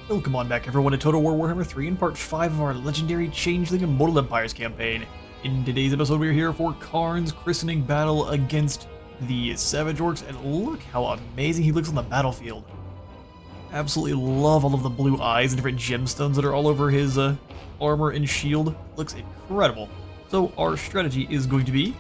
Welcome on back everyone to Total War Warhammer 3 in part 5 of our legendary Changeling Immortal Empires campaign. In today's episode we are here for Karn's christening battle against the Savage Orcs, and look how amazing he looks on the battlefield. Absolutely love all of the blue eyes and different gemstones that are all over his armor and shield. Looks incredible. So our strategy is going to be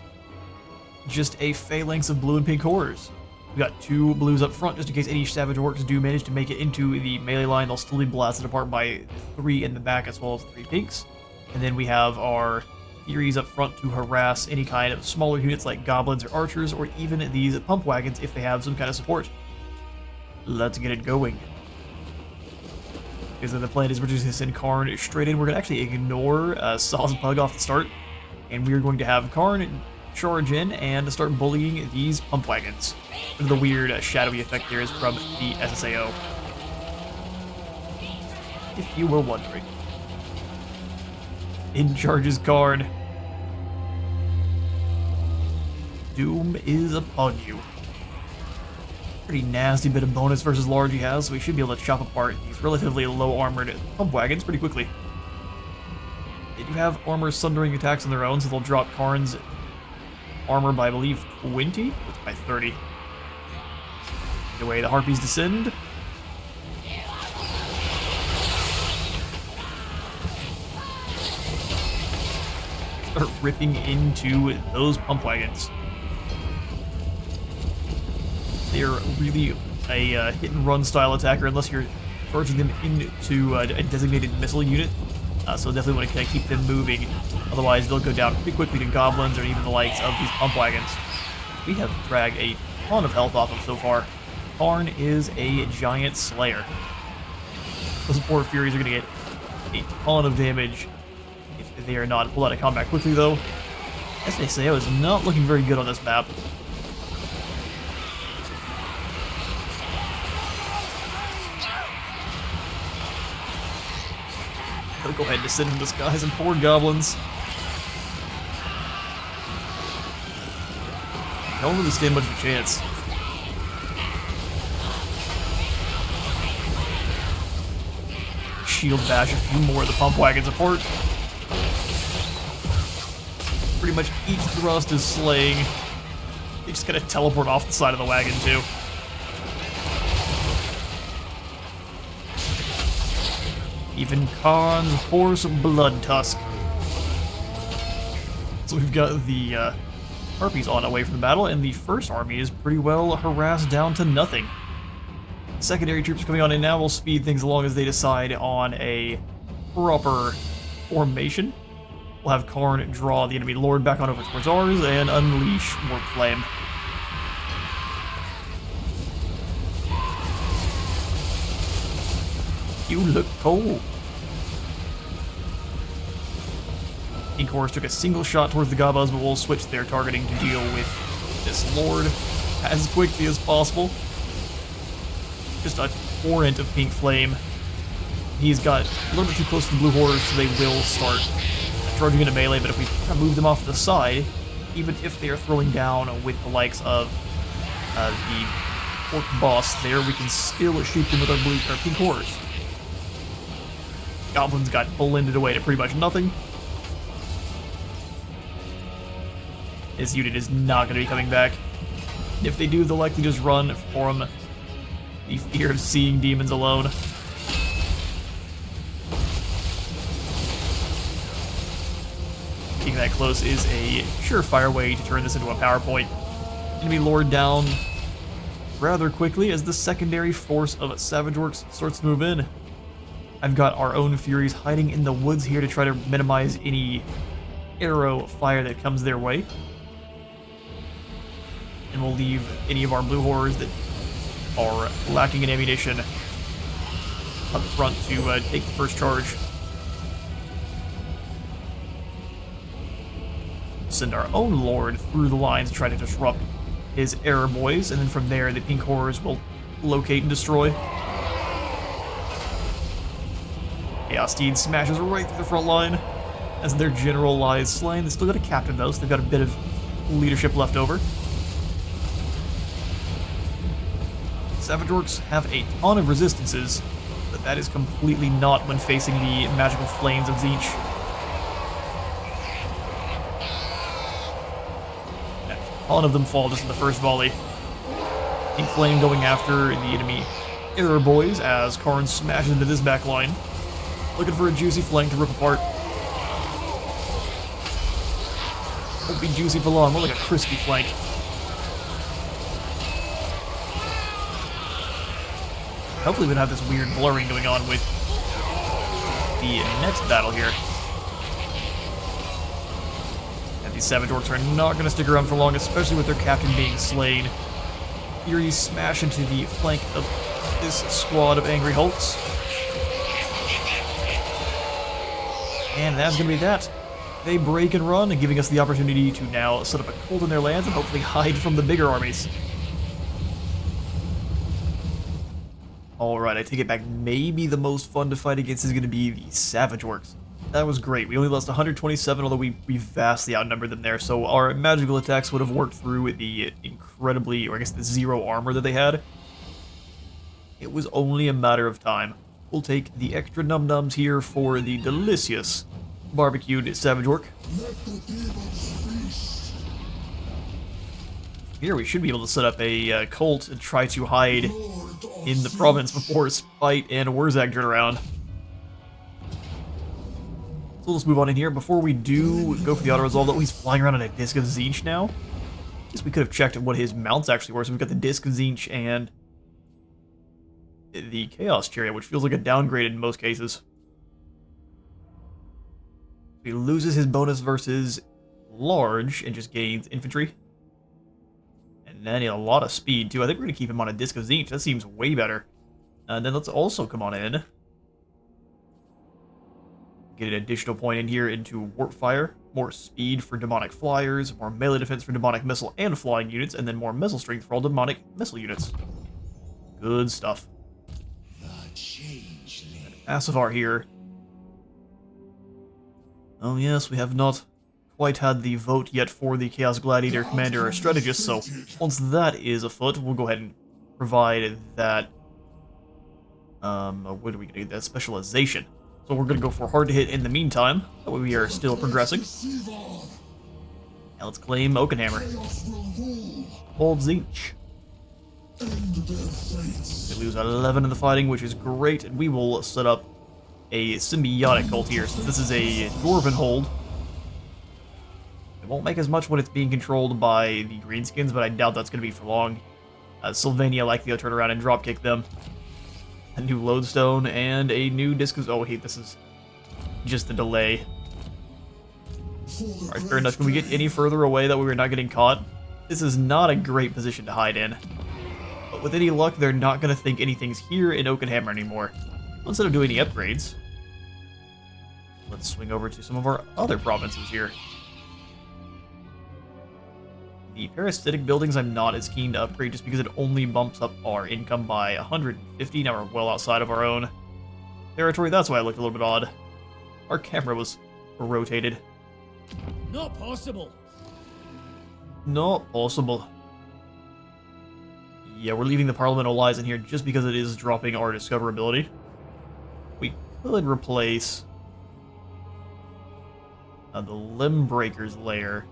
just a phalanx of blue and pink horrors. We got two blues up front just in case any Savage Orcs do manage to make it into the melee line. They'll still be blasted apart by three in the back as well as three pinks. And then we have our Furies up front to harass any kind of smaller units like goblins or archers, or even these pump wagons if they have some kind of support. Let's get it going. Because the plan is we're just going to send Karn straight in. We're going to actually ignore Saw's Bug off the start, and we're going to have Karn charge in and start bullying these pump wagons. The weird shadowy effect there is from the SSAO, if you were wondering. In charges Karn. Doom is upon you. Pretty nasty bit of bonus versus large he has, so we should be able to chop apart these relatively low armored pump wagons pretty quickly. They do have armor sundering attacks on their own, so they'll drop Karn's armor by, I believe, 20? It's by 30. Either way, the Harpies descend. Start ripping into those pump wagons. They're really a hit-and-run style attacker unless you're charging them into a designated missile unit. So definitely want to kind of keep them moving. Otherwise, they'll go down pretty quickly to goblins or even the likes of these pump wagons. We have dragged a ton of health off them so far. Karn is a giant slayer. Those poor Furies are going to get a ton of damage if they are not pulled out of combat quickly, though. SSAO is not looking very good on this map. Gotta go ahead and descend into the skies and poor goblins. Don't really stand much of a chance. Shield bash a few more of the pump wagons apart. Pretty much each thrust is slaying. They just gotta teleport off the side of the wagon too. Even Karn's horse Blood Tusk. So we've got the Harpies on away from the battle, and the first army is pretty well harassed down to nothing. Secondary troops coming on in now will speed things along as they decide on a proper formation. We'll have Karn draw the enemy lord back on over towards ours and unleash Warp Flame. You look cold. Pink Horse took a single shot towards the Gabas, but we'll switch their targeting to deal with this Lord as quickly as possible. Just a torrent of Pink Flame. He's got a little bit too close to the Blue Horrors, so they will start charging into melee, but if we kind of move them off to the side, even if they are throwing down with the likes of the Orc Boss there, we can still shoot them with our Pink Horrors. Goblins got blended away to pretty much nothing. This unit is not going to be coming back. If they do, they'll likely just run from the fear of seeing demons alone. Being that close is a surefire way to turn this into a PowerPoint. Enemy Lord down rather quickly as the secondary force of Savage Orcs starts to move in. I've got our own Furies hiding in the woods here to try to minimize any arrow fire that comes their way. And we'll leave any of our Blue Horrors that are lacking in ammunition up front to take the first charge. Send our own Lord through the lines to try to disrupt his Error Boys, and then from there the Pink Horrors will locate and destroy. Chaos Steed smashes right through the front line as their general lies slain. They still got a captain though, so they've got a bit of leadership left over. Savage Orcs have a ton of resistances, but That is completely not when facing the magical flames of Tzeentch. A ton of them fall just in the first volley. Pink Flame going after the enemy Error Boys as Karn smashes into this back line. Looking for a juicy flank to rip apart. Won't be juicy for long, more like a crispy flank. Hopefully we don't have this weird blurring going on with the next battle here. And these Savage Orcs are not going to stick around for long, especially with their captain being slain. Fury smash into the flank of this squad of angry Hulks. And that's going to be that. They break and run, and giving us the opportunity to now set up a cult in their lands and hopefully hide from the bigger armies. Alright, I take it back. Maybe the most fun to fight against is going to be the Savage Orcs. That was great. We only lost 127, although we vastly outnumbered them there, so our magical attacks would have worked through the incredibly, or I guess the 0 armor that they had. It was only a matter of time. We'll take the extra num-nums here for the delicious barbecued Savage Orc. Here we should be able to set up a cult and try to hide in the province before Spite and Wurzag turn around. So let's move on in here. Before we do go for the auto-resolve, though, he's flying around on a Disc of Tzeentch now. I guess we could have checked what his mounts actually were. So we've got the Disc of Tzeentch and the Chaos Chariot, which feels like a downgrade in most cases. He loses his bonus versus large and just gains infantry. And then a lot of speed, too. I think we're going to keep him on a Disc of Tzeentch. That seems way better. And then let's also come on in. Get an additional point in here into Warp Fire. More speed for demonic flyers, more melee defense for demonic missile and flying units, and then more missile strength for all demonic missile units. Good stuff. Asivar here. Oh yes, we have not quite had the vote yet for the Chaos Gladiator Commander or Strategist, so once that is afoot, we'll go ahead and provide that, what do we get? That specialization. So we're going to go for hard to hit in the meantime, that way we are still progressing. Now let's claim Oakenhammer. Hold Tzeentch. We lose 11 in the fighting, which is great, and we will set up a symbiotic cult here, since this is a Dwarven hold. It won't make as much when it's being controlled by the Greenskins, but I doubt that's going to be for long. Sylvania likely to turn around and dropkick them. A new Lodestone and a new Disc of... Oh, hey, this is just the delay. Alright, fair enough. Can we get any further away that we were not getting caught? This is not a great position to hide in. But with any luck, they're not going to think anything's here in Oakenhammer anymore. Instead of doing any upgrades, let's swing over to some of our other provinces here. The parasitic buildings I'm not as keen to upgrade just because it only bumps up our income by 150. Now we're well outside of our own territory. That's why I looked a little bit odd. Our camera was rotated. Not possible. Not possible. Yeah, we're leaving the Parliamental Lies in here just because it is dropping our discoverability. We could replace the Limbreaker's lair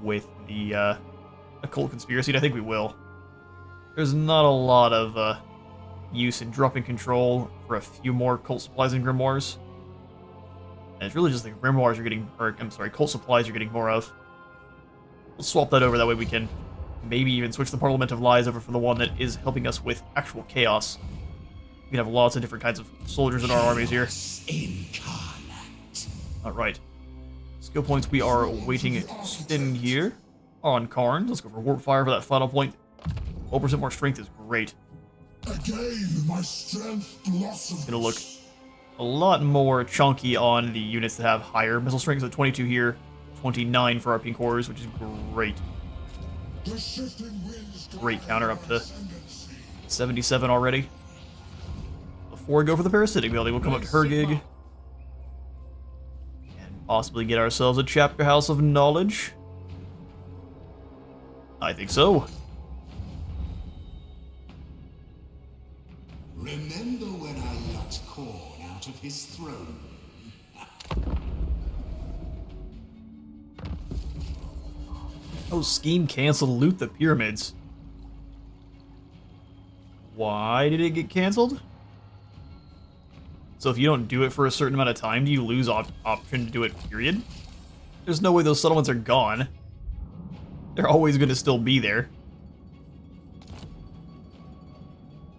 with the Occult Conspiracy, and I think we will. There's not a lot of use in dropping control for a few more cult supplies and grimoires. And it's really just the grimoires you're getting, or I'm sorry, cult supplies you're getting more of. We'll swap that over, that way we can maybe even switch the Parliament of Lies over for the one that is helping us with actual chaos. We can have lots of different kinds of soldiers in our armies here. Alright. Skill points we are waiting in here on Karn. Let's go for Warp Fire for that final point. 12% more strength is great. Again, my strength blossoms. It's gonna look a lot more chunky on the units that have higher missile strength. So 22 here, 29 for our pink horrors, which is great. Great counter up to 77 already. Before we go for the parasitic building, we'll come up to Hergig. Possibly get ourselves a chapter house of knowledge. I think so. Remember when I knocked corn out of his throne? Oh, scheme canceled. Loot the pyramids. Why did it get canceled? So if you don't do it for a certain amount of time, do you lose option to do it, period? There's no way those settlements are gone. They're always going to still be there.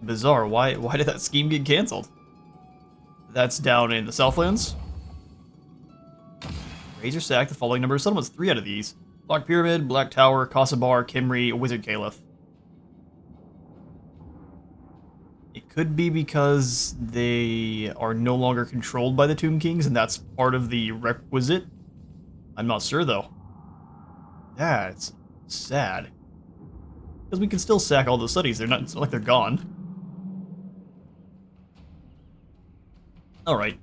Bizarre. Why did that scheme get canceled? That's down in the Southlands. Raise or sack the following number of settlements. 3 out of these. Black Pyramid, Black Tower, Kasabar, Kimri, Wizard Caliph. It could be because they are no longer controlled by the Tomb Kings, and that's part of the requisite. I'm not sure, though. That's sad. Because we can still sack all those cities. It's not like they're gone. Alright.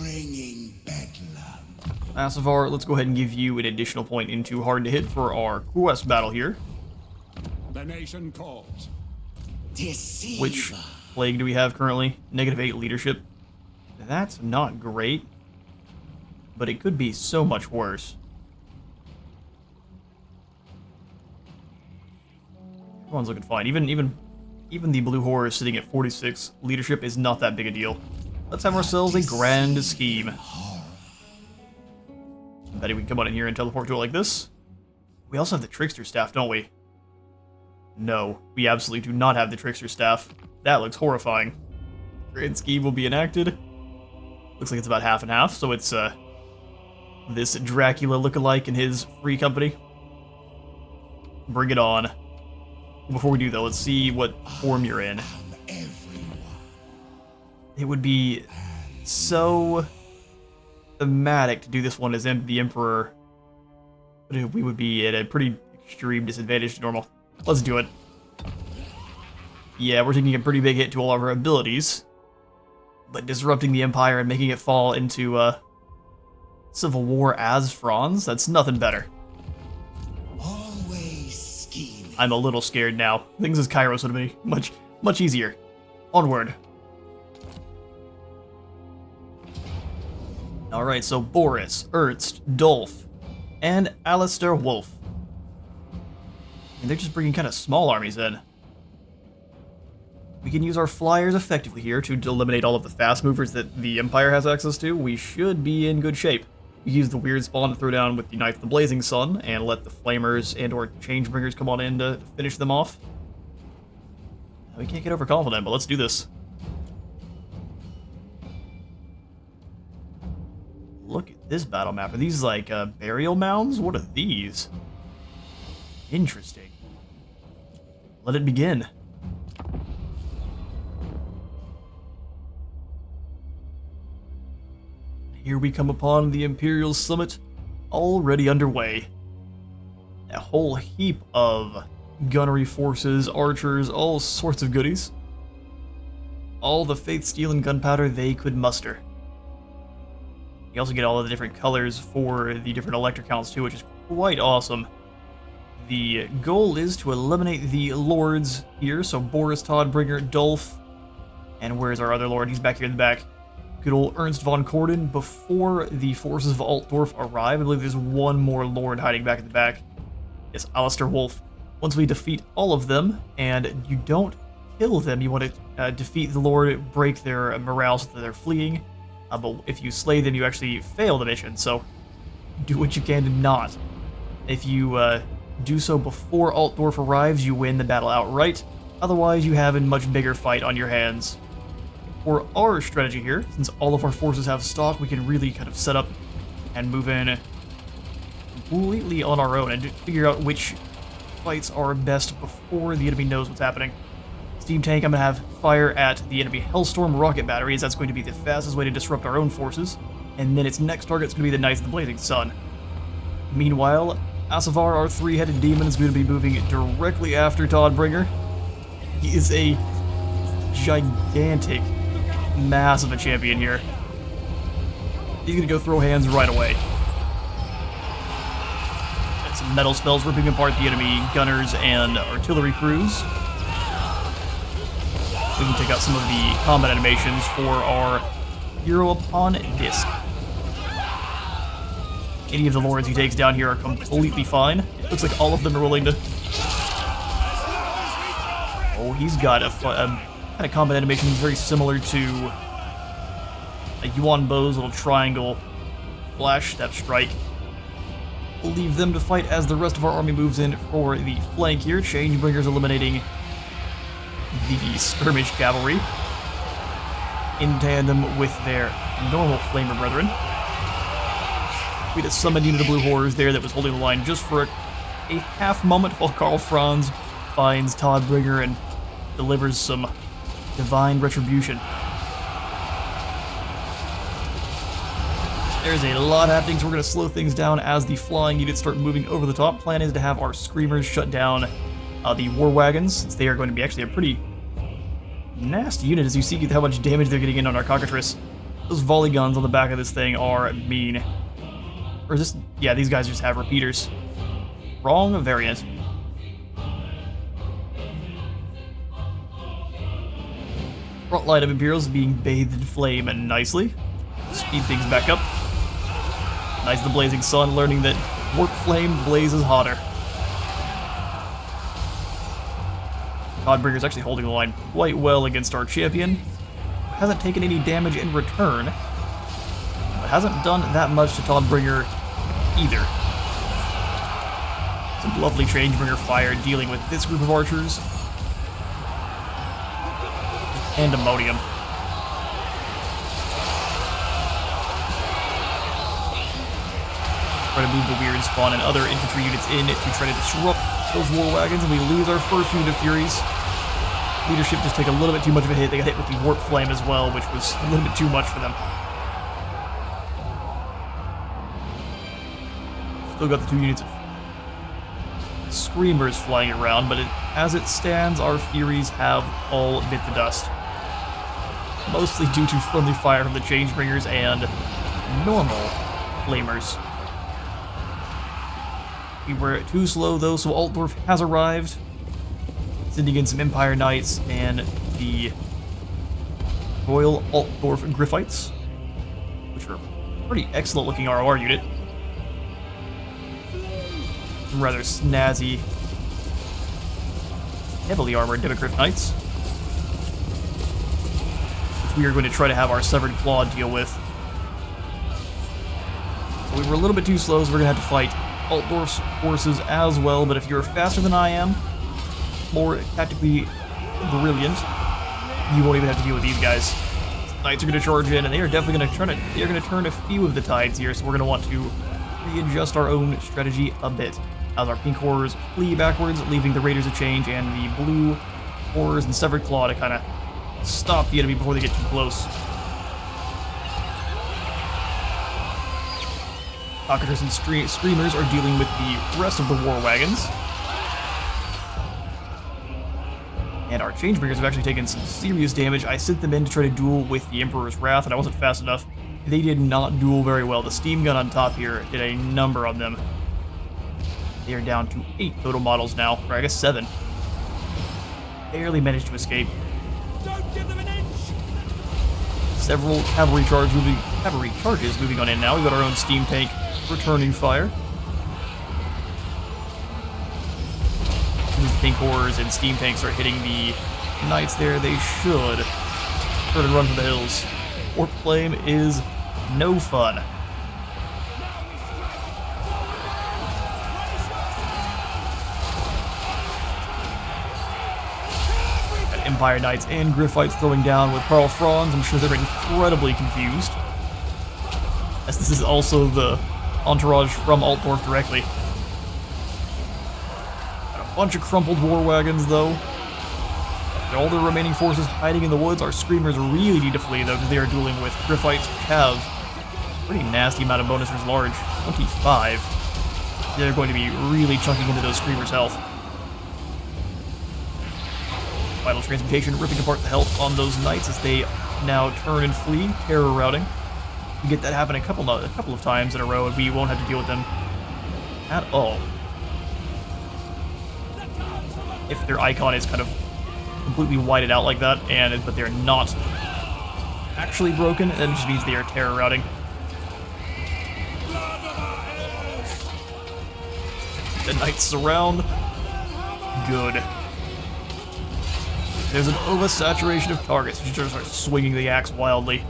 Bringing bedlam. Asavar, let's go ahead and give you an additional point into hard to hit for our quest battle here. The nation calls. Deceiver. Which plague do we have currently? -8 leadership. That's not great. But it could be so much worse. Everyone's looking fine. Even the blue horror sitting at 46 leadership is not that big a deal. Let's have ourselves a grand scheme. I bet we can come on in here and teleport to it like this. We also have the trickster staff, don't we? No, we absolutely do not have the trickster staff. That looks horrifying. Grand scheme will be enacted. Looks like it's about half and half, so it's this Dracula lookalike and his free company. Bring it on. Before we do though, let's see what form you're in. It would be so thematic to do this one as the Emperor, but we would be at a pretty extreme disadvantage to normal. Let's do it. Yeah, we're taking a pretty big hit to all of our abilities, but disrupting the Empire and making it fall into civil war as Franz, that's nothing better. Always scheming. I'm a little scared now. Things as Kairos would be much easier. Onward. Alright, so Boris, Ernst, Dolph, and Alistair Wolf. And they're just bringing kind of small armies in. We can use our flyers effectively here to eliminate all of the fast movers that the Empire has access to. We should be in good shape. We use the weird spawn to throw down with the Knife of the Blazing Sun and let the Flamers and or Changebringers come on in to finish them off. We can't get overconfident, but let's do this. Look at this battle map. Are these like burial mounds? What are these? Interesting. Let it begin. Here we come upon the Imperial Summit, already underway. A whole heap of gunnery forces, archers, all sorts of goodies. All the faith, steel, and gunpowder they could muster. You also get all of the different colors for the different elector counts too, which is quite awesome. The goal is to eliminate the lords here, so Boris Todbringer, Dolph, and where's our other lord? He's back here in the back. Good old Ernst von Corden. Before the forces of Altdorf arrive, I believe there's one more lord hiding back at the back. Yes, Alistair Wolf. Once we defeat all of them, and you don't kill them, you want to defeat the lord, break their morale so that they're fleeing. But if you slay them, you actually fail the mission, so do what you can to not. If you do so before Altdorf arrives, you win the battle outright. Otherwise, you have a much bigger fight on your hands. For our strategy here, since all of our forces have stock, we can really kind of set up and move in completely on our own and figure out which fights are best before the enemy knows what's happening. Steam Tank, I'm going to have fire at the enemy Hellstorm rocket batteries. That's going to be the fastest way to disrupt our own forces. And then its next target is going to be the Knights of the Blazing Sun. Meanwhile, Asavar, our three-headed demon, is going to be moving directly after Todbringer. He is a gigantic, massive a champion here. He's going to go throw hands right away. And some metal spells ripping apart the enemy gunners and artillery crews. We can take out some of the combat animations for our hero upon disc. Any of the lords he takes down here are completely fine. It looks like all of them are willing to... Oh, he's got a kind of combat animation very similar to a Yuan Bo's little triangle flash step strike. We'll leave them to fight as the rest of our army moves in for the flank here. Changebringers eliminating the skirmish cavalry in tandem with their normal flamer brethren. We just summoned unit of blue horrors there that was holding the line just for a half moment while Karl Franz finds Todbringer and delivers some divine retribution. There's a lot happening, so we're going to slow things down as the flying units start moving over the top. Plan is to have our screamers shut down the war wagons, since they are going to be actually a pretty nasty unit as you see how much damage they're getting in on our cockatrice. Those volley guns on the back of this thing are mean. Or is this... yeah, these guys just have repeaters. Wrong variant. Front line of Imperials being bathed in flame and nicely. Speed things back up. Nice the Blazing Sun learning that Warp Flame blazes hotter. Godbringer's actually holding the line quite well against our champion. Hasn't taken any damage in return, but hasn't done that much to Todbringer either. Some lovely Changebringer fire dealing with this group of archers. Pandemonium. Try to move the weird spawn and other infantry units in to try to disrupt those war wagons, and we lose our first unit of Furies. Leadership just take a little bit too much of a hit. They got hit with the Warp Flame as well, which was a little bit too much for them. Still got the 2 units of Screamers flying around, but as it stands, our Furies have all bit the dust. Mostly due to friendly fire from the Changebringers and normal Flamers. We were too slow though, so Altdorf has arrived, sending in some Empire Knights and the Royal Altdorf Griffites, which are pretty excellent looking ROR unit. Some rather snazzy, heavily armored Demogryph Knights, which we are going to try to have our Severed Claw deal with. So we were a little bit too slow, so we're going to have to fight Altdorf's forces as well, but if you're faster than I am, more tactically brilliant, you won't even have to deal with these guys. Knights are going to charge in, and they are definitely going to turn a few of the tides here, so we're going to want to readjust our own strategy a bit. As our pink horrors flee backwards, leaving the Raiders of Change and the blue horrors and Severed Claw to kind of stop the enemy before they get too close. Cockatrice and Screamers are dealing with the rest of the war wagons. And our Changebringers have actually taken some serious damage. I sent them in to try to duel with the Emperor's Wrath, and I wasn't fast enough. They did not duel very well. The steam gun on top here did a number on them. They are down to 8 total models now, or I guess 7. Barely managed to escape. Don't give them an inch! Several cavalry charges moving on in now. We've got our own steam tank returning fire. These pink horrors and steam tanks are hitting the knights there. They should turn and run for the hills. Warp Flame is no fun. Got Empire Knights and Griffites throwing down with Karl Franz. I'm sure they're incredibly confused, as this is also the entourage from Altdorf directly. Got a bunch of crumpled war wagons though. And all their remaining forces hiding in the woods. Our Screamers really need to flee though, because they are dueling with Griffites, which have a pretty nasty amount of bonuses large. 25. They're going to be really chunking into those Screamers' health. Vital Transmutation ripping apart the health on those knights as they now turn and flee, terror routing. We get that happen a couple of times in a row, and we won't have to deal with them at all. If their icon is kind of completely whited out like that, but they're not actually broken, that just means they are terror routing. The knights surround. Good. There's an oversaturation of targets. You just start swinging the axe wildly.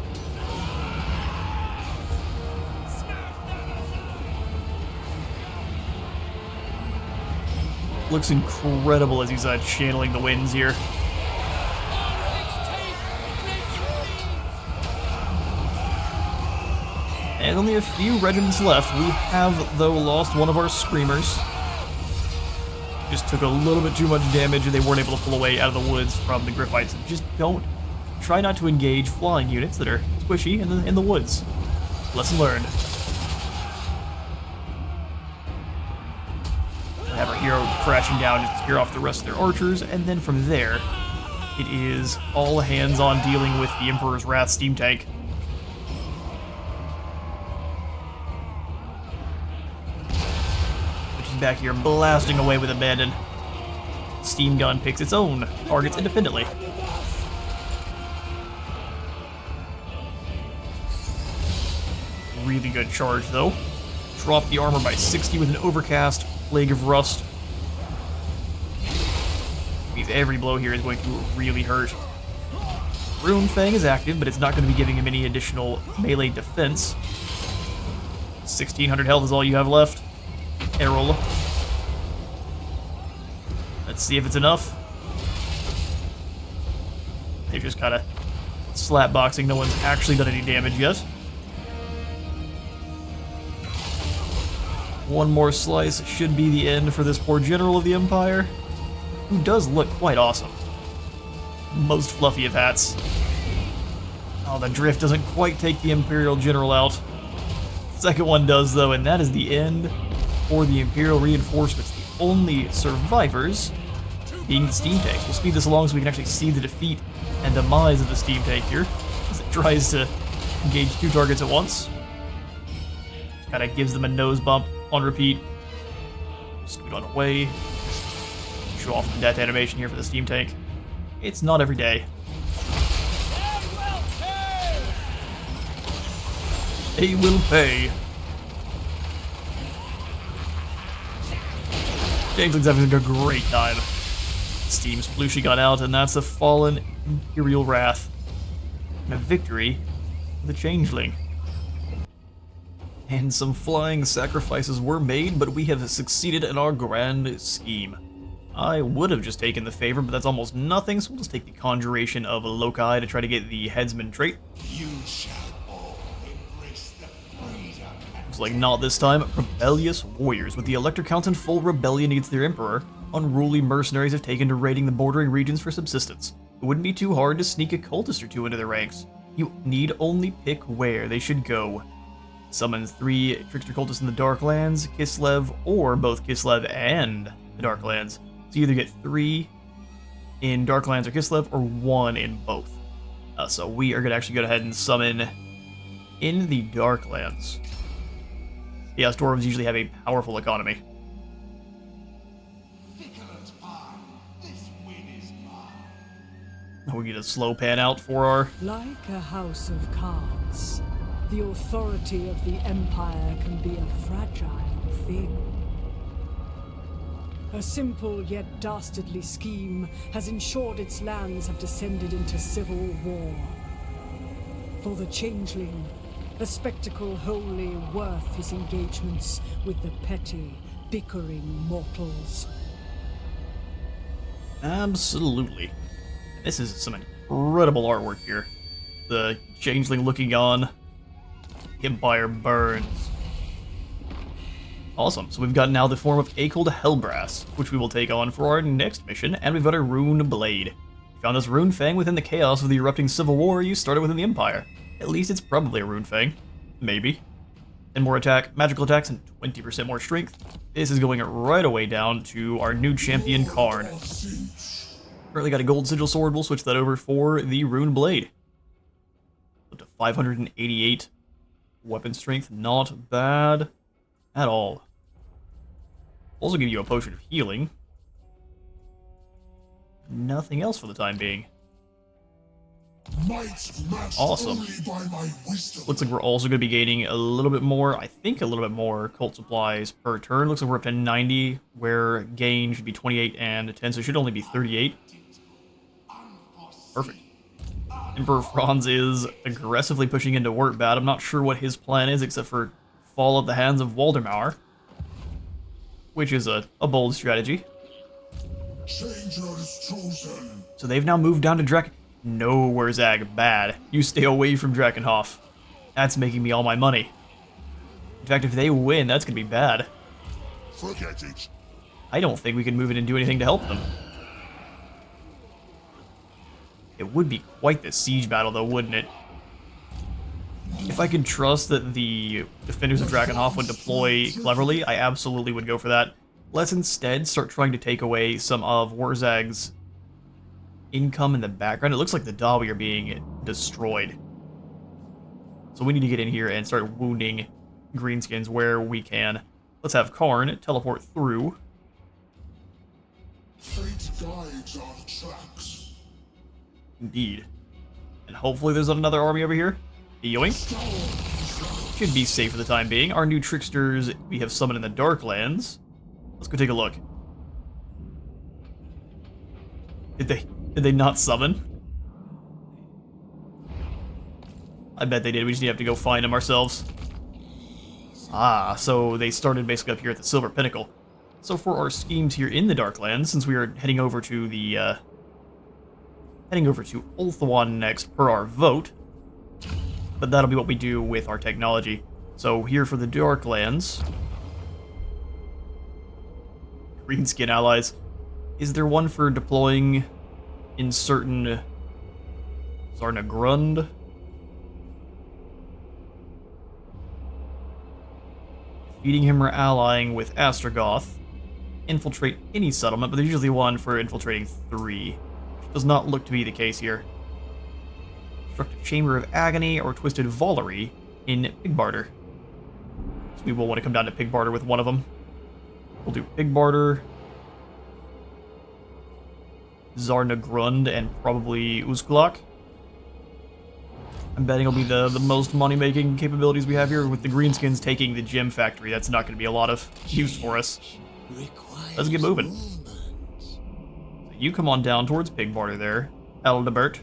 Looks incredible as he's channeling the winds here. And only a few regiments left. We have, though, lost one of our screamers. Just took a little bit too much damage and they weren't able to pull away out of the woods from the Griffites. Just try not to engage flying units that are squishy in the woods. Lesson learned. I have our hero crashing down to scare off the rest of their archers, and then from there, it is all hands on dealing with the Emperor's Wrath steam tank. Back here blasting away with abandon. Steam gun picks its own targets independently. Really good charge though. Drop the armor by 60 with an overcast, Plague of Rust. Means every blow here is going to really hurt. Rune Fang is active, but it's not going to be giving him any additional melee defense. 1600 health is all you have left. Errol. Let's see if it's enough. They're just kind of slapboxing. No one's actually done any damage yet. One more slice should be the end for this poor general of the Empire, who does look quite awesome. Most fluffy of hats. Oh, the drift doesn't quite take the Imperial general out. Second one does, though, and that is the end for the Imperial reinforcements. The only survivors being the steam tanks. We'll speed this along so we can actually see the defeat and demise of the steam tank here, as it tries to engage two targets at once. Kind of gives them a nose bump on repeat. Scoot on away. Show off the death animation here for the steam tank. It's not every day. They will pay. Changeling's having a great time. Steam's Splooshy got out, and that's a fallen Imperial Wrath. And a victory for the Changeling. And some flying sacrifices were made, but we have succeeded in our grand scheme. I would have just taken the favor, but that's almost nothing, so we'll just take the Conjuration of Loci to try to get the Headsman trait. You shall all embrace the freedom. Looks like not this time. Rebellious warriors with the Elector Count in full rebellion against their Emperor. Unruly mercenaries have taken to raiding the bordering regions for subsistence. It wouldn't be too hard to sneak a cultist or two into their ranks. You need only pick where they should go. Summons 3 Trickster Cultists in the Darklands, Kislev, or both Kislev and the Darklands. So you either get 3 in Darklands or Kislev, or 1 in both. So we are going to actually go ahead and summon in the Darklands. Yes, dwarves usually have a powerful economy. This win is mine. We get a slow pan out for our... Like a house of cards, the authority of the Empire can be a fragile thing. A simple yet dastardly scheme has ensured its lands have descended into civil war. For the Changeling, a spectacle wholly worth his engagements with the petty, bickering mortals. Absolutely. This is some incredible artwork here. The Changeling looking on. Empire burns. Awesome. So we've got now the form of Akel Hellbrass, which we will take on for our next mission, and we've got a Rune Blade. You found this Rune Fang within the chaos of the erupting civil war you started within the Empire. At least it's probably a Rune Fang. Maybe. 10 more attack, magical attacks, and 20% more strength. This is going right away down to our new champion, Karn. Currently got a gold sigil sword. We'll switch that over for the Rune Blade. Up to 588 weapon strength. Not bad at all. Also give you a potion of healing. nothing else for the time being. Might matched Awesome. only by my wisdom. Looks like we're also going to be gaining a little bit more, I think a little bit more cult supplies per turn. Looks like we're up to 90, where gain should be 28 and 10, so it should only be 38. Perfect. Emperor Franz is aggressively pushing into Wertbad. I'm not sure what his plan is, except for fall at the hands of Waldemar, which is a bold strategy. Changer is chosen. So they've now moved down to Draken. No, Wurzag, bad. You stay away from Drakenhof. That's making me all my money. In fact, if they win, that's gonna be bad. Forget it. I don't think we can move in and do anything to help them. It would be quite the siege battle, though, wouldn't it? If I could trust that the defenders of Drakenhof would deploy cleverly, I absolutely would go for that. Let's instead start trying to take away some of Wurzag's income in the background. It looks like the Dawi are being destroyed. So we need to get in here and start wounding greenskins where we can. Let's have Karn teleport through. Fate guides our tracks. Indeed. And hopefully there's not another army over here. Yoink. Should be safe for the time being. Our new tricksters we have summoned in the Darklands. Let's go take a look. Did they not summon? I bet they did. We just have to go find them ourselves. Ah, so they started basically up here at the Silver Pinnacle. So for our schemes here in the Darklands, since we are heading over to the Ulthuan next per our vote, but that'll be what we do with our technology. So here for the Darklands, greenskin allies. Is there one for deploying in certain Zarnagrund? Defeating him or allying with Astrogoth. Infiltrate any settlement, but there's usually one for infiltrating 3. Which does not look to be the case here. Construct a Chamber of Agony or Twisted Valerie in Pigbarter. So we will want to come down to Pigbarter with one of them. We'll do Pigbarter, Zarnagrund, and probably Uzkulak. I'm betting it'll be the most money-making capabilities we have here, with the greenskins taking the gem factory. That's not going to be a lot of use for us. Let's get moving. So you come on down towards Pigbarter there, Eldebert.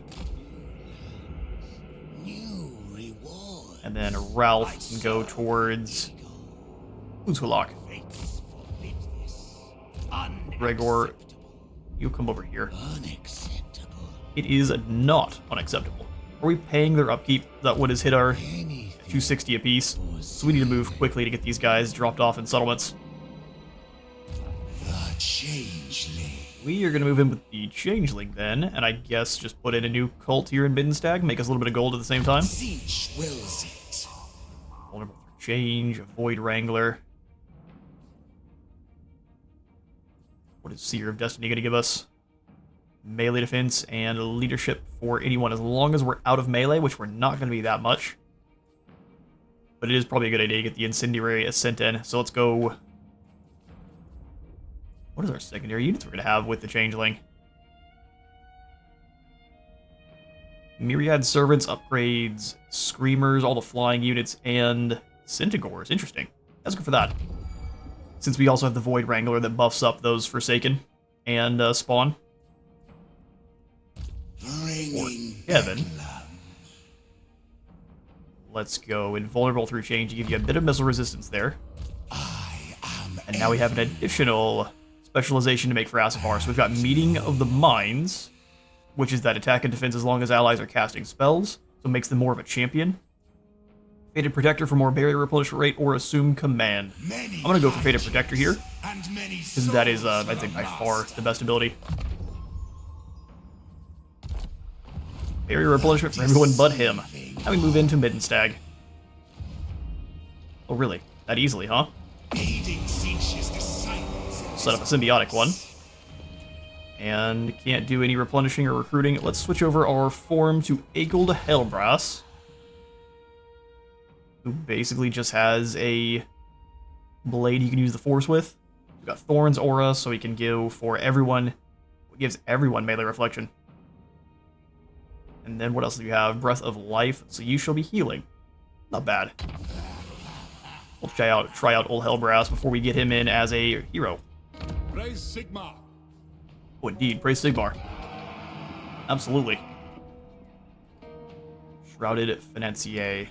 And then Ralph can go towards Uzkulak. Gregor, you come over here. It is not unacceptable. Are we paying their upkeep? That what has hit our 260 apiece. So we need to move quickly to get these guys dropped off in settlements. The Changeling. We are going to move in with the Changeling then, and I guess just put in a new cult here in Middenstag, make us a little bit of gold at the same time. Tzeentch wills it. Vulnerable for change, a Void Wrangler. What is Seer of Destiny going to give us? Melee defense and leadership for anyone as long as we're out of melee, which we're not going to be that much. But it is probably a good idea to get the Incendiary Ascent in. So let's go. What is our secondary units we're going to have with the Changeling? Myriad Servants, upgrades, Screamers, all the flying units, and Centigores. Interesting. Let's go for that. Since we also have the Void Wrangler that buffs up those Forsaken and Spawn. Or Kevin. Let's go invulnerable through change to give you a bit of missile resistance there. And now we have an additional specialization to make for Asafar. So we've got Meeting of the Minds, which is that attack and defense as long as allies are casting spells, so it makes them more of a champion. Fated Protector for more barrier replenishment rate or assume command. I'm going to go for Fated Protector here, because that is, I think, by far the best ability. Barrier replenishment for everyone but him. Now we move into Middenstag. Oh, really? That easily, huh? Set up a symbiotic one. And can't do any replenishing or recruiting. Let's switch over our form to Aegil Hellbrass, who basically just has a blade he can use the Force with. We've got Thorn's Aura, so he can go for everyone. gives everyone melee reflection. And then what else do you have? Breath of Life, so you shall be healing. Not bad. We'll try out Old Hellbrass before we get him in as a hero. Praise Sigmar. Oh, indeed. Praise Sigmar. Absolutely. Shrouded Financier.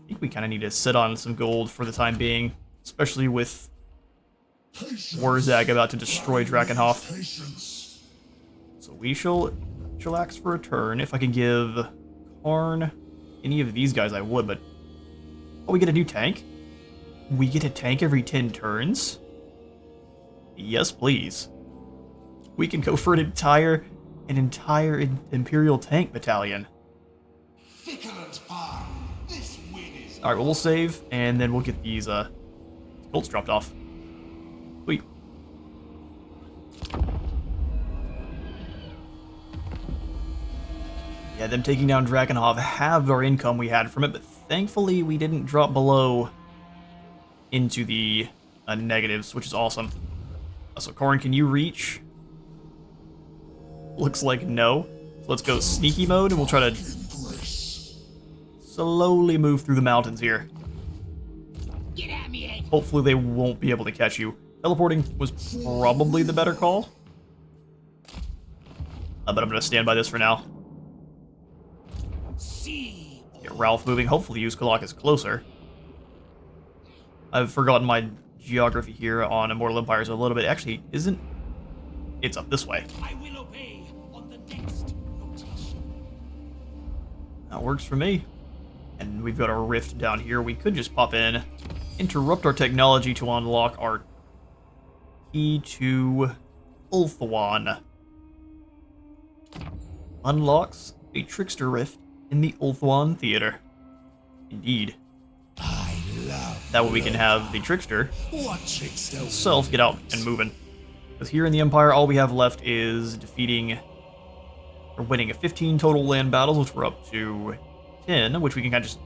I think we kind of need to sit on some gold for the time being, especially with Warzag about to destroy Drakenhof. So we shall chillax for a turn. If I can give Karn any of these guys, I would, but... Oh, we get a new tank? We get a tank every 10 turns? Yes, please. We can go for an entire Imperial tank battalion. Alright, well, we'll save, and then we'll get these bolts dropped off. Sweet. Yeah, them taking down Drakenhof halved our income we had from it, but thankfully we didn't drop below into the negatives, which is awesome. So, Karn, can you reach? Looks like no. So let's go sneaky mode, and we'll try to slowly move through the mountains here. Hopefully they won't be able to catch you. Teleporting was probably the better call. But I'm going to stand by this for now. Get Ralph moving. Hopefully Yuzkalok is closer. I've forgotten my geography here on Immortal Empires a little bit. Actually, isn't... It's up this way. I will obey on the next rotation. That works for me. And we've got our rift down here. We could just pop in, interrupt our technology to unlock our key to Ulthuan. Unlocks a trickster rift in the Ulthuan Theater. Indeed. That way we can have the trickster himself get out and moving. Because here in the Empire, all we have left is defeating or winning 15 total land battles, which we're up to 10, which we can kind of just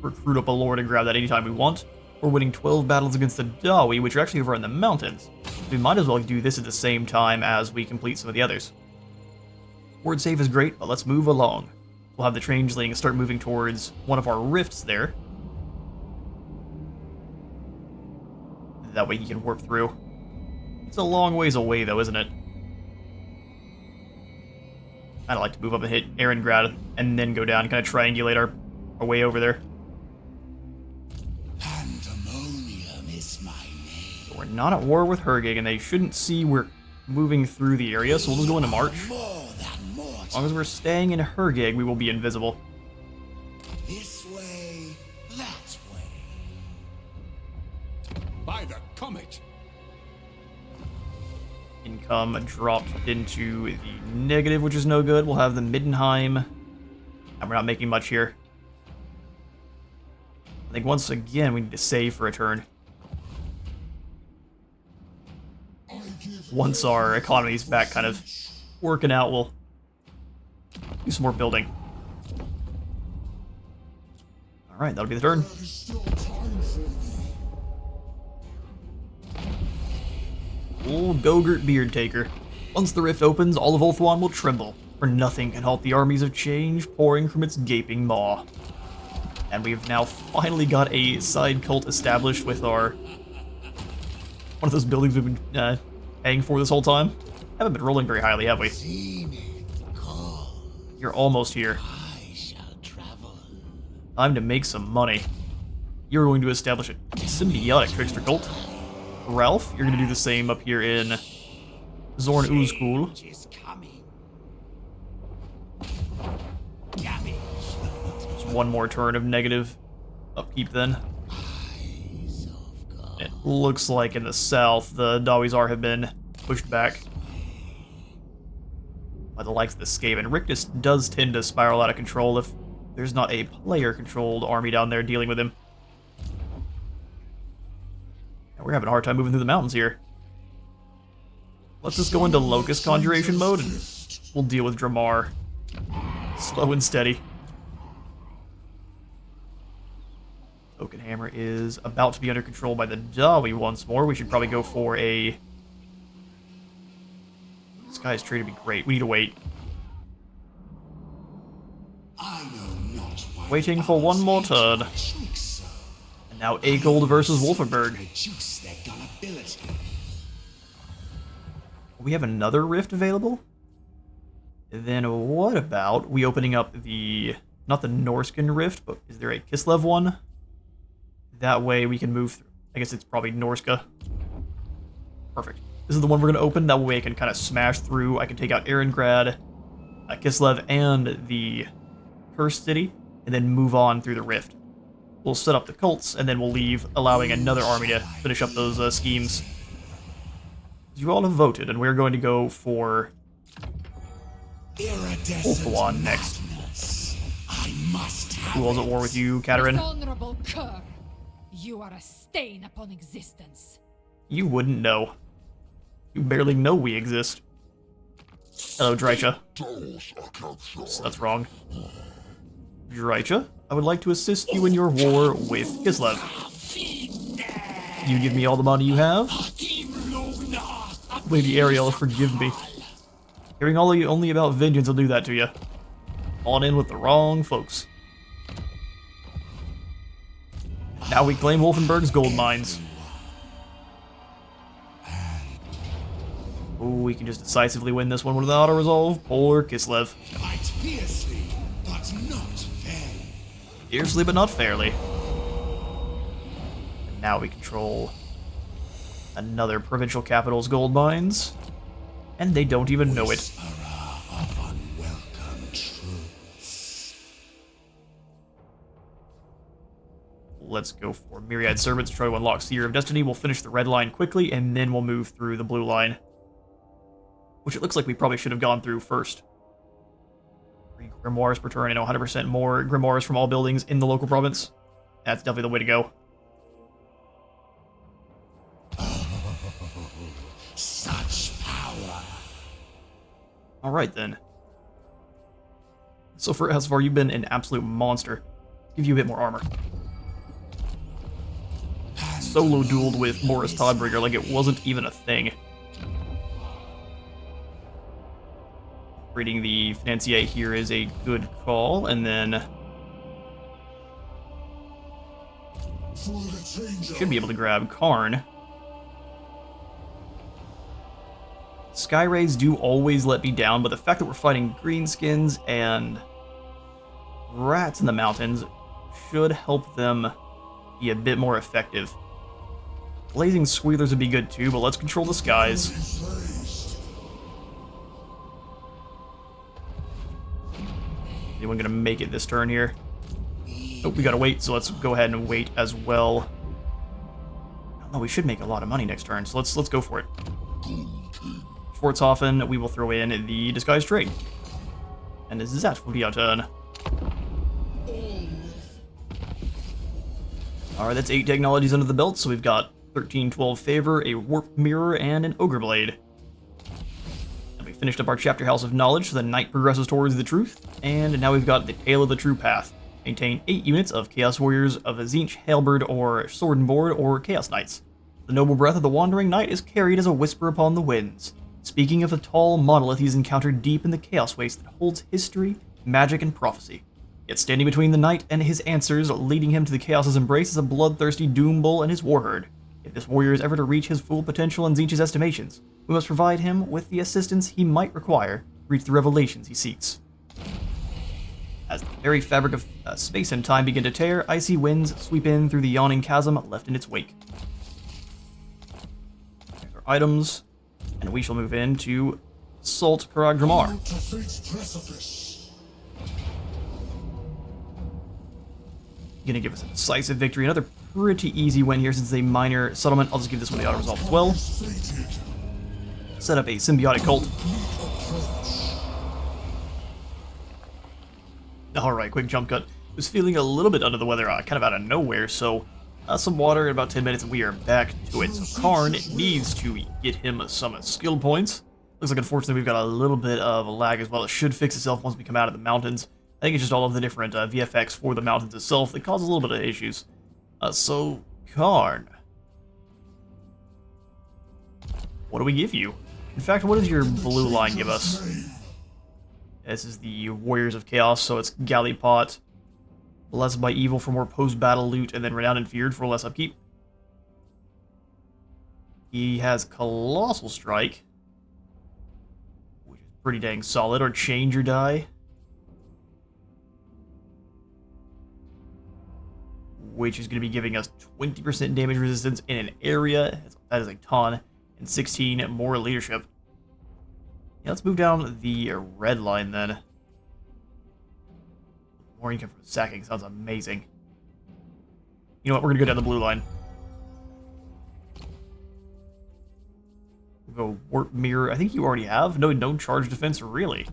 recruit up a lord and grab that anytime we want. We're winning 12 battles against the Dawi, which are actually over in the mountains. We might as well do this at the same time as we complete some of the others. Word save is great, but let's move along. We'll have the Changeling start moving towards one of our rifts there. That way he can warp through. It's a long ways away though, isn't it? I'd like to move up and hit Erengrad and then go down, kind of triangulate our way over there. Pandemonium is my name. We're not at war with Hergig, and they shouldn't see we're moving through the area, so we'll just go into March. As long as we're staying in Hergig, we will be invisible. This way, that way. By the comet. Income dropped into the negative, which is no good. We'll have the Middenheim, and we're not making much here. I think once again we need to save for a turn. Once our economy's back kind of working out, we'll do some more building. Alright, that'll be the turn. Old Gogurt Beard Taker. Once the rift opens, all of Ulthuan will tremble, for nothing can halt the armies of change pouring from its gaping maw. And we've now finally got a side cult established with our... one of those buildings we've been paying for this whole time. Haven't been rolling very highly, have we? You're almost here. Time to make some money. You're going to establish a symbiotic trickster cult. Ralph, you're going to do the same up here in Zorn Uzkul. Just one more turn of negative upkeep then. It looks like in the south, the Dawizar have been pushed back by the likes of the Skaven. Rictus does tend to spiral out of control if there's not a player-controlled army down there dealing with him. We're having a hard time moving through the mountains here. Let's just go into Locust Conjuration mode and we'll deal with Dramar. Slow and steady. Token Hammer is about to be under control by the Dawi once more. We should probably go for a Disguised trade would be great. We need to wait. I know not why Waiting for one more turn. And now a gold versus Wolfenberg. Reduce their gullibility. We have another rift available? Then what about we opening up the... not the Norskin rift, but is there a Kislev one? That way we can move through. I guess it's probably Norska. Perfect. This is the one we're going to open. That way I can kind of smash through. I can take out Erengrad, Kislev, and the Cursed City, and then move on through the rift. We'll set up the cults, and then we'll leave, allowing another army to finish up those schemes. You all have voted, and we're going to go for Ulthuan next. I must have Who was at war with you, Katerin? Dishonorable cur! You are a stain upon existence. You wouldn't know. You barely know we exist. Hello, Drycha. That's wrong. Drycha, I would like to assist you in your war with Kislev. You give me all the money you have? Lady Ariel, forgive me. Hearing only about vengeance will do that to you. On in with the wrong folks. Now we claim Wolfenberg's gold mines. Ooh, we can just decisively win this one with an auto-resolve. Poor Kislev. fight fiercely, but not fairly. Fiercely, but not fairly. And now we control another provincial capital's gold mines. And they don't even know it. Of unwelcome truths. Let's go for Myriad Servants, try to unlock Seer of Destiny. We'll finish the red line quickly, and then we'll move through the blue line. Which it looks like we probably should have gone through first. 3 grimoires per turn, and 100% more grimoires from all buildings in the local province. That's definitely the way to go. Such power. Alright then. So as far, you've been an absolute monster. Give you a bit more armor. Solo dueled with Morris Todbrigger like it wasn't even a thing. Reading the Financier here is a good call, and then should be able to grab Karn. Skyrays do always let me down, but the fact that we're fighting greenskins and rats in the mountains should help them be a bit more effective. Blazing Squealers would be good too, but let's control the skies. Anyone gonna make it this turn here? Nope, we gotta wait, so let's go ahead and wait as well. No, we should make a lot of money next turn, so let's go for it. Schwarzhofen, we will throw in the Disguised Trade. And that will be our turn. Alright, that's 8 technologies under the belt, so we've got 13, 12 Favor, a Warp Mirror, and an Ogre Blade. And we finished up our Chapter House of Knowledge, so the Knight progresses towards the Truth, and now we've got the Tale of the True Path. Maintain 8 units of Chaos Warriors of a Tzeentch, Halberd, or Sword and Board, or Chaos Knights. The noble breath of the Wandering Knight is carried as a whisper upon the winds. Speaking of a tall monolith he's encountered deep in the Chaos Waste that holds history, magic, and prophecy. Yet standing between the Knight and his answers, leading him to the Chaos's embrace, is a bloodthirsty Doom Bull and his warherd. If this warrior is ever to reach his full potential in Tzeentch's estimations, we must provide him with the assistance he might require to reach the revelations he seeks. As the very fabric of space and time begin to tear, icy winds sweep in through the yawning chasm left in its wake. There's our items, and we shall move into Assault Karag Dramar. To fate's precipice. Gonna give us a decisive victory. Another pretty easy win here since it's a minor settlement. I'll just give this one the auto resolve as well. Set up a symbiotic cult. Alright, quick jump cut. Was feeling a little bit under the weather, kind of out of nowhere, so some water in about 10 minutes and we are back to it. So Karn needs to get him some skill points. Looks like unfortunately we've got a little bit of a lag as well. It should fix itself once we come out of the mountains. I think it's just all of the different VFX for the mountains itself that causes a little bit of issues. So, Karn. What do we give you? In fact, what does your blue line give us? This is the Warriors of Chaos, so it's Gallipot, Blessed by Evil for more post-battle loot, and then Renowned and Feared for less upkeep. He has Colossal Strike, which is pretty dang solid, or Change or Die, which is going to be giving us 20% damage resistance in an area. That is a ton, and 16 more leadership. Yeah, let's move down the red line then. More income from sacking sounds amazing. You know what? We're gonna go down the blue line. We'll go Warp Mirror. I think you already have. No charge defense, really.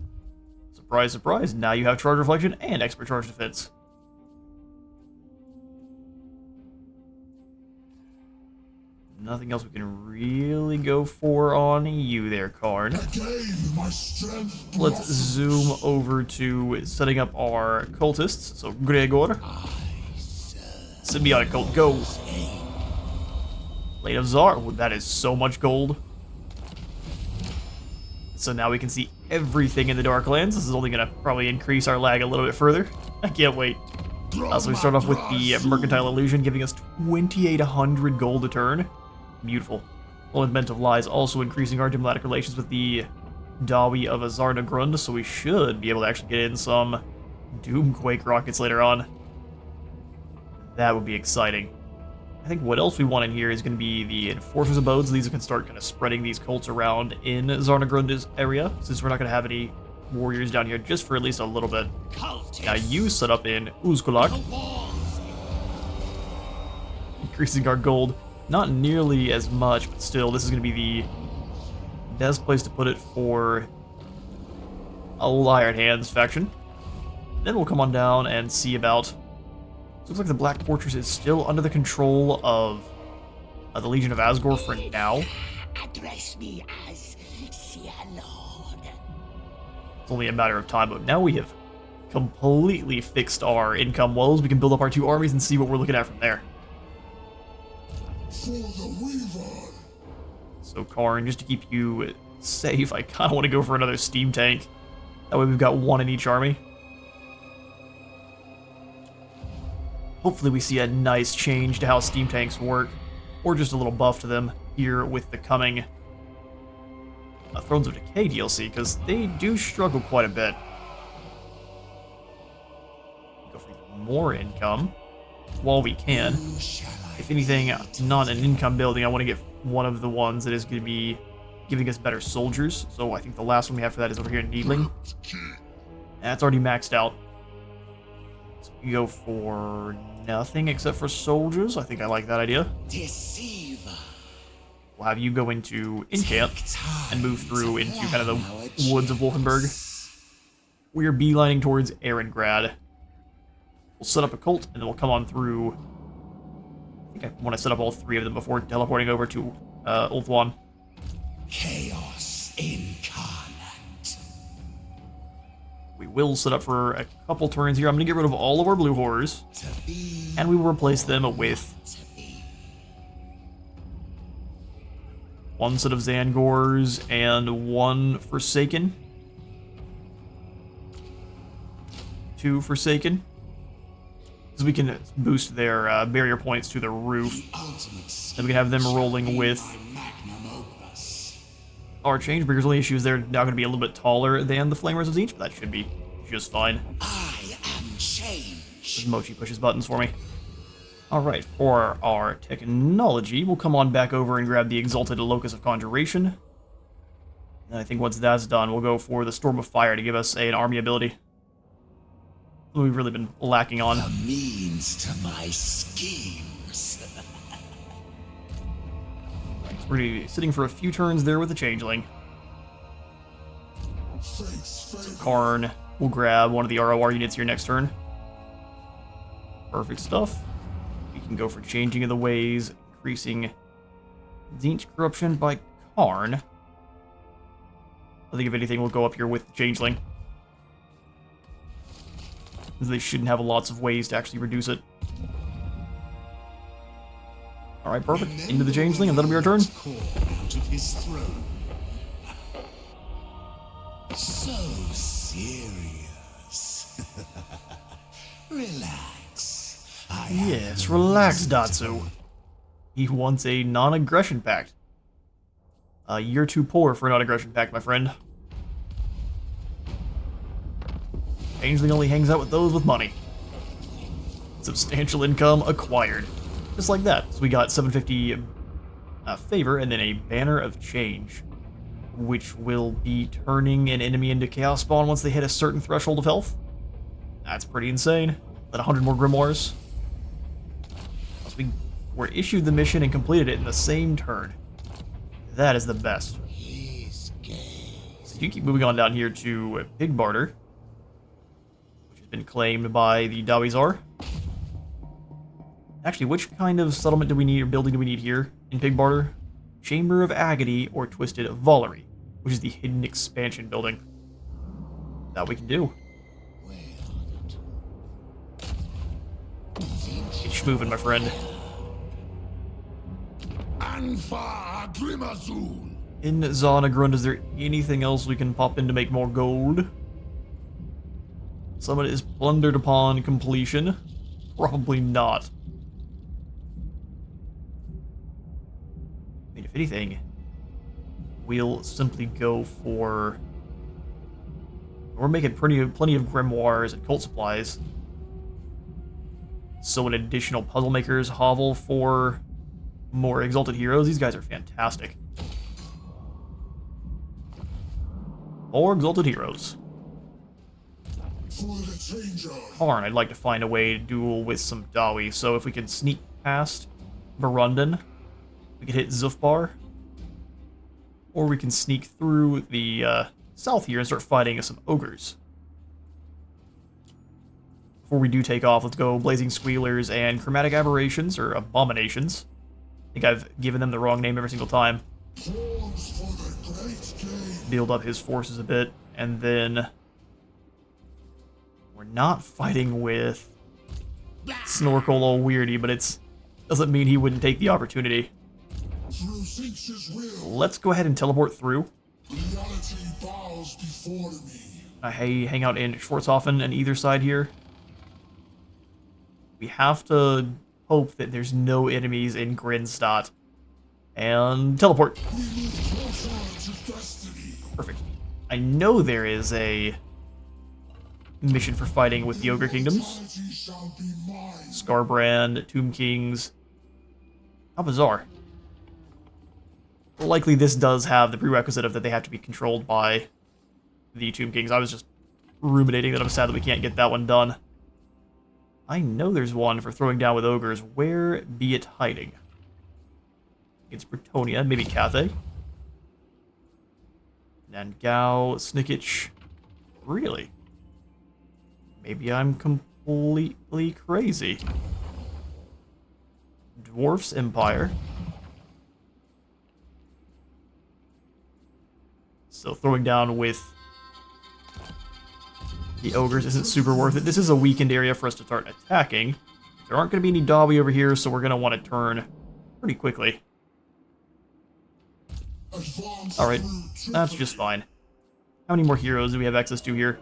Surprise, surprise. Now you have charge reflection and expert charge defense. Nothing else we can really go for on you there, Karn. Let's zoom over to setting up our cultists. So, Gregor. Symbiotic cult, go. Blade of Zar. Oh, that is so much gold. So now we can see everything in the Darklands. This is only going to probably increase our lag a little bit further. I can't wait. So we start off with the Mercantile Illusion, giving us 2,800 gold a turn. Beautiful. Lament of Lies also increasing our diplomatic relations with the Dawi of Azarna Grund, so we should be able to actually get in some Doomquake rockets later on. That would be exciting. I think what else we want in here is going to be the Enforcer's Abodes. These can start kind of spreading these cults around in Zarna Grund's area, since we're not going to have any warriors down here just for at least a little bit. Now you set up in Uzkulak, increasing our gold. Not nearly as much, but still, this is going to be the best place to put it for a Iron Hands faction. Then we'll come on down and see about... Looks like the Black Fortress is still under the control of the Legion of Asgore for now. Address me as Sir Lord. It's only a matter of time, but now we have completely fixed our income woes. We can build up our two armies and see what we're looking at from there. For the Weaver. So Karn, just to keep you safe, I kind of want to go for another steam tank. That way we've got one in each army. Hopefully we see a nice change to how steam tanks work, or just a little buff to them here with the coming Thrones of Decay DLC, because they do struggle quite a bit. Go for even more income while we can. If anything, not an income building, I want to get one of the ones that is going to be giving us better soldiers. So I think the last one we have for that is over here in Needling. That's already maxed out. So we go for nothing except for soldiers. I think I like that idea. Deceiver. We'll have you go into in-camp and move through into kind of the woods of Wolfenburg. We are beelining towards Erengrad. We'll set up a cult, and then we'll come on through... I think I want to set up all three of them before teleporting over to Ulthuan. Chaos incarnate. We will set up for a couple turns here. I'm going to get rid of all of our blue horrors, and we will replace them with one set of Zangors and one Forsaken. 2 Forsaken. Because we can boost their barrier points to the roof. Then we can have them rolling with our Changebreakers. Only issue is they're now going to be a little bit taller than the Flamers of Tzeentch, but that should be just fine. I am change. Mochi pushes buttons for me. Alright, for our technology, we'll come on back over and grab the Exalted Locus of Conjuration. And I think once that's done, we'll go for the Storm of Fire to give us an army ability. We've really been lacking on. A means to my schemes. We're going to be sitting for a few turns there with the Changeling. So Karn will grab one of the ROR units here next turn. Perfect stuff. We can go for Changing of the Ways, increasing Tzeentch corruption by Karn. I think if anything, we'll go up here with the Changeling. They shouldn't have lots of ways to actually reduce it. Alright, perfect. Into the Changeling, and that'll be our turn. Out of his throne. So serious. Relax. Yes, relax, Datsu. He wants a non-aggression pact. You're too poor for a non-aggression pact, my friend. Changeling only hangs out with those with money. Substantial income acquired. Just like that. So we got 750 favor and then a banner of change, which will be turning an enemy into chaos spawn once they hit a certain threshold of health. That's pretty insane. Then 100 more grimoires. Plus we were issued the mission and completed it in the same turn. That is the best. So you keep moving on down here to Big Barter, which has been claimed by the Dawizar. Actually, which kind of settlement do we need, or building do we need here in Pig Barter? Chamber of Agony or Twisted Valerie, which is the hidden expansion building. That we can do. Keep moving, my friend. In Zanagrund, is there anything else we can pop in to make more gold? Summit is plundered upon completion. Probably not. I mean, if anything, we'll simply go for... We're making plenty of grimoires and cult supplies. So an additional puzzle maker's hovel for more exalted heroes. These guys are fantastic. More exalted heroes. Karn, I'd like to find a way to duel with some Dawi. So if we could sneak past Barundan, we could hit Zufbar. Or we can sneak through the south here and start fighting some ogres. Before we do take off, let's go Blazing Squealers and Chromatic Aberrations, or Abominations. I think I've given them the wrong name every single time. Build up his forces a bit, and then... We're not fighting with Snorkel or Weirdy, but it doesn't mean he wouldn't take the opportunity. Let's go ahead and teleport through. I hang out in Schwarzhofen on either side here. We have to hope that there's no enemies in Grinstadt. And teleport. Perfect. I know there is a mission for fighting with the Ogre Kingdoms. Scarbrand, Tomb Kings. How bizarre. Likely this does have the prerequisite of that they have to be controlled by the Tomb Kings. I was just ruminating that I'm sad that we can't get that one done. I know there's one for throwing down with ogres. Where be it hiding? It's Bretonia, maybe Cathay. Nangao, Snicketch. Really? Maybe I'm completely crazy. Dwarf's Empire. So throwing down with the ogres isn't super worth it. This is a weakened area for us to start attacking. There aren't going to be any Dawi over here, so we're going to want to turn pretty quickly. Alright, that's just fine. How many more heroes do we have access to here?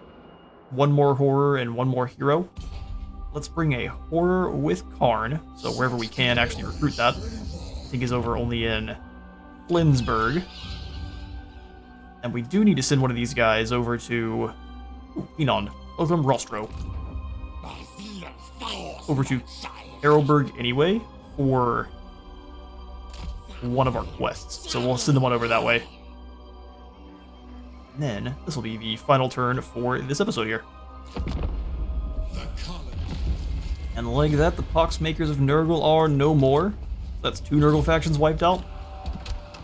One more horror and one more hero. Let's bring a horror with Karn, so wherever we can actually recruit that. I think he's over only in Flensburg. And we do need to send one of these guys over to Enon, Otham Rostro. Over to Errolberg anyway, for one of our quests. So we'll send them on over that way. And then, this will be the final turn for this episode here. And like that, the Poxmakers of Nurgle are no more. That's 2 Nurgle factions wiped out.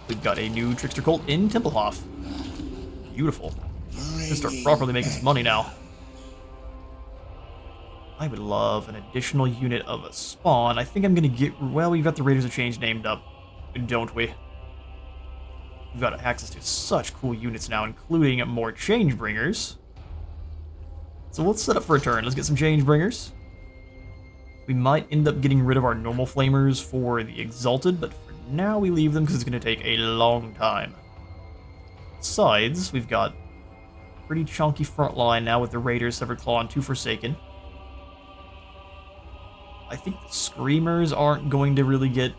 We've got a new Trickster Cult in Tempelhof. Beautiful. Let's start properly making some money now. I would love an additional unit of a spawn. I think I'm gonna get... Well, we've got the Raiders of Change named up, don't we? We've got access to such cool units now, including more Changebringers. So let's set up for a turn. Let's get some Changebringers. We might end up getting rid of our normal Flamers for the Exalted, but for now we leave them because it's going to take a long time. Besides, we've got pretty chunky front line now with the Raiders, Severed Claw, and 2 Forsaken. I think the Screamers aren't going to really get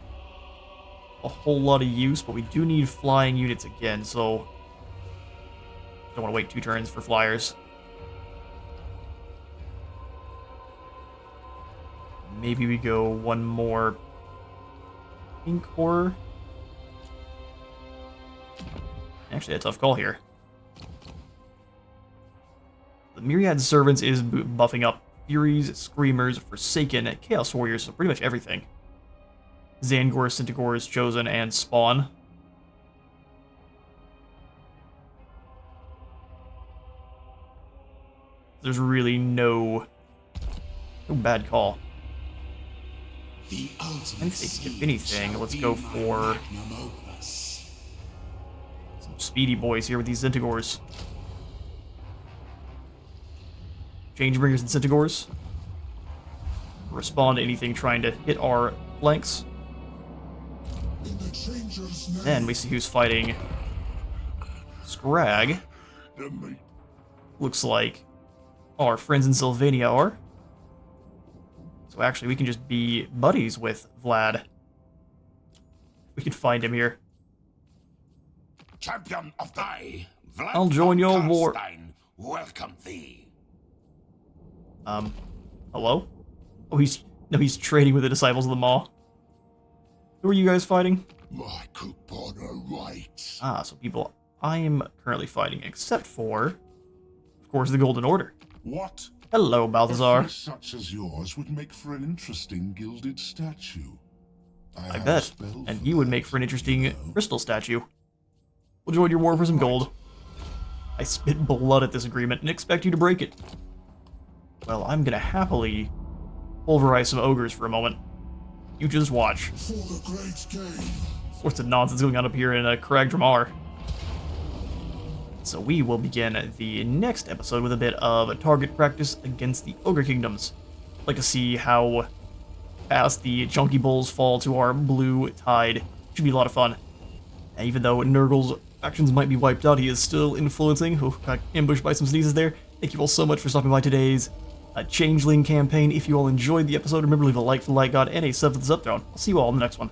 a whole lot of use, but we do need flying units again, so don't want to wait 2 turns for flyers. Maybe we go 1 more Pink Horror. Actually, a tough call here. The Myriad Servants is buffing up Furies, Screamers, Forsaken, Chaos Warriors, so pretty much everything. Zangor, Centaurs, Chosen, and Spawn. There's really no bad call. The I ultimate think, if anything, let's go for magnum opus. some speedy boys here with these Centaurs. Changebringers and Centaurs. Respond to anything trying to hit our flanks. In the Changer's name. Then we see who's fighting Scrag. Looks like our friends in Sylvania are. So actually, we can just be buddies with Vlad. We can find him here. Champion of the Vlad I'll join your war. Karlstein, welcome thee. Hello? Oh, he's trading with the Disciples of the Maw. Who are you guys fighting? My coupon awaits. Ah, so people I am currently fighting, except for, of course, the Golden Order. What? Hello, A Balthazar. face such as yours would make for an interesting gilded statue. I have a bet. spell And for you would that, make for an interesting you know. crystal statue. We'll join your war for some gold. I spit blood at this agreement and expect you to break it. Well, I'm gonna happily pulverize some ogres for a moment. You just watch. For the great game. Sorts of nonsense going on up here in Crag Dramar. So we will begin the next episode with a bit of target practice against the Ogre Kingdoms. I'd like to see how fast the Chunky Bulls fall to our blue tide. Should be a lot of fun. And even though Nurgle's actions might be wiped out, he is still influencing. Oh, got ambushed by some sneezes there. Thank you all so much for stopping by today's Changeling campaign. If you all enjoyed the episode, remember to leave a like for the Light God and a sub for the sub throne. I'll see you all in the next one.